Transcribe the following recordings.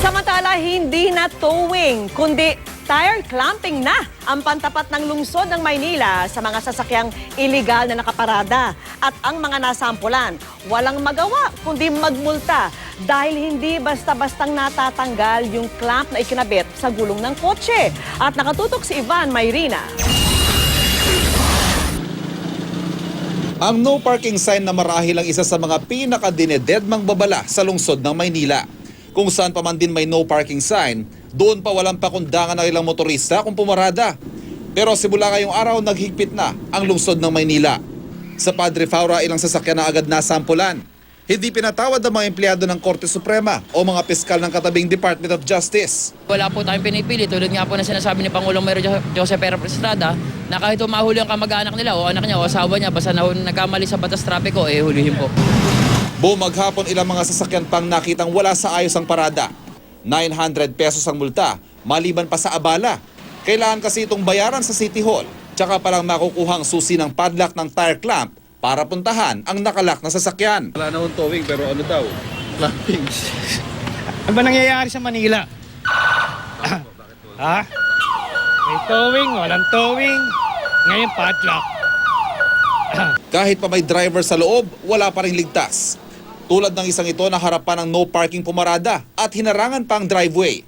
Samantala, hindi na towing, kundi tire clamping na ang pantapat ng lungsod ng Maynila sa mga sasakyang iligal na nakaparada. At ang mga nasampulan, walang magawa kundi magmulta dahil hindi basta-bastang natatanggal yung clamp na ikinabit sa gulong ng kotse. At nakatutok si Ivan Mayrina. Ang no parking sign na marahil ang isa sa mga pinaka-dinededmang babala sa lungsod ng Maynila. Kung saan pa man din may no parking sign, doon pa walang pakundangan ng ilang motorista kung pumarada. Pero simula ngayong araw, naghigpit na ang lungsod ng Maynila. Sa Padre Faura, ilang sasakyan na agad nasampulan. Hindi pinatawad ang mga empleyado ng Korte Suprema o mga piskal ng katabing Department of Justice. Wala po tayong pinipili, tulad nga po na sinasabi ni Pangulong Mayor Jose Pera Estrada na kahit mahuli ang kamag-anak nila o anak niya o asawa niya basta nagkamali sa batas trapiko, hulihin po. Bumaghapon ilang mga sasakyan pang nakitang wala sa ayos ang parada. 900 pesos ang multa, maliban pa sa abala. Kailangan kasi itong bayaran sa City Hall, tsaka palang makukuhang susi ng padlock ng tire clamp para puntahan ang nakalak na sasakyan. Wala na akong towing pero ano daw? Clamping. Ano ba nangyayari sa Manila? Ha? May towing, walang towing. Ngayon padlock. Kahit pa may driver sa loob, wala pa ring ligtas. Tulad ng isang ito na harapan ng no parking pumarada at hinarangan pa ang driveway.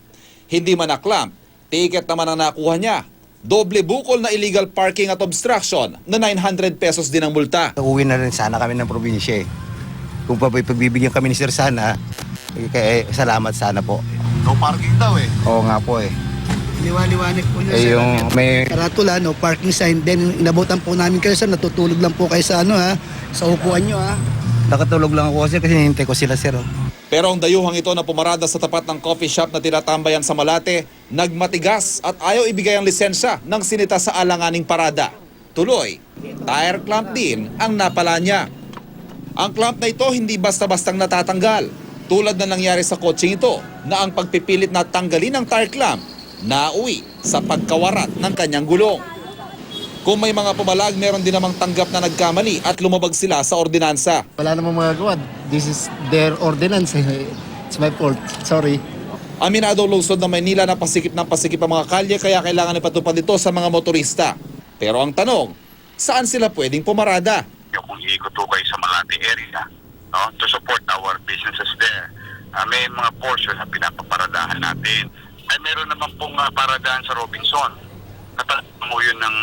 Hindi man na-clamp, ticket naman ang nakuha niya. Doble bukol na illegal parking at obstruction na 900 pesos din ang multa. Uwi na rin sana kami ng probinsya eh. Kung pagbibigyan kami ni Sir sana, salamat sana po. No parking daw eh. Oo nga po eh. Liwa-liwanag po niya sir. Yung may... Karatula, no, parking sign. Then, inabutan po namin kayo sir, natutulog lang po kayo sa sa upuan nyo Nakatulog lang ako kasi hinihintay ko sila sir. Pero ang dayuhang ito na pumarada sa tapat ng coffee shop na tinatambayan sa Malate, nagmatigas at ayaw ibigay ang lisensya ng sinita sa alanganing parada. Tuloy, tire clamp din ang napala niya. Ang clamp na ito hindi basta-bastang natatanggal. Tulad na nangyari sa kotseng ito na ang pagpipilit na tanggalin ang tire clamp nauwi sa pagkawarat ng kanyang gulong. Kung may mga pumalag, meron din namang tanggap na nagkamali at lumabag sila sa ordinansa. Wala namang magagawa. This is their ordinance. It's my fault. Sorry. Aminado ang lungsod ng Maynila na pasikip ng pasikip ang mga kalye kaya kailangan ipatupad ito sa mga motorista. Pero ang tanong, saan sila pwedeng pumarada? Kung iikot po kayo sa Malate area, no, to support our businesses there, may mga portion na pinapaparadahan natin. Ay meron naman pong paradahan sa Robinson. Napalamu yun ng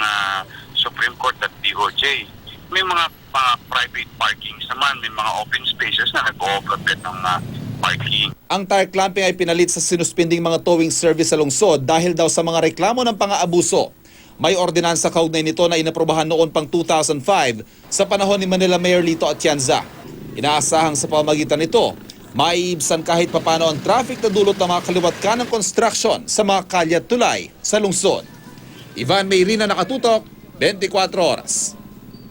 Supreme Court at DOJ. May mga private parkings naman, may mga open spaces na nag-o-operate ng parking. Ang tire clamping ay pinalit sa sinuspending mga towing service sa lungsod dahil daw sa mga reklamo ng pang-aabuso. May ordinansa kaugnay nito na inaprobahan noon pang 2005 sa panahon ni Manila Mayor Lito Atienza. Inaasahang sa pamamagitan nito, maiibsan kahit papano ang traffic na dulot ng mga kaliwat ka ng construction sa mga kalye at tulay sa lungsod. Ivan Mayrina, nakatutok, 24 oras.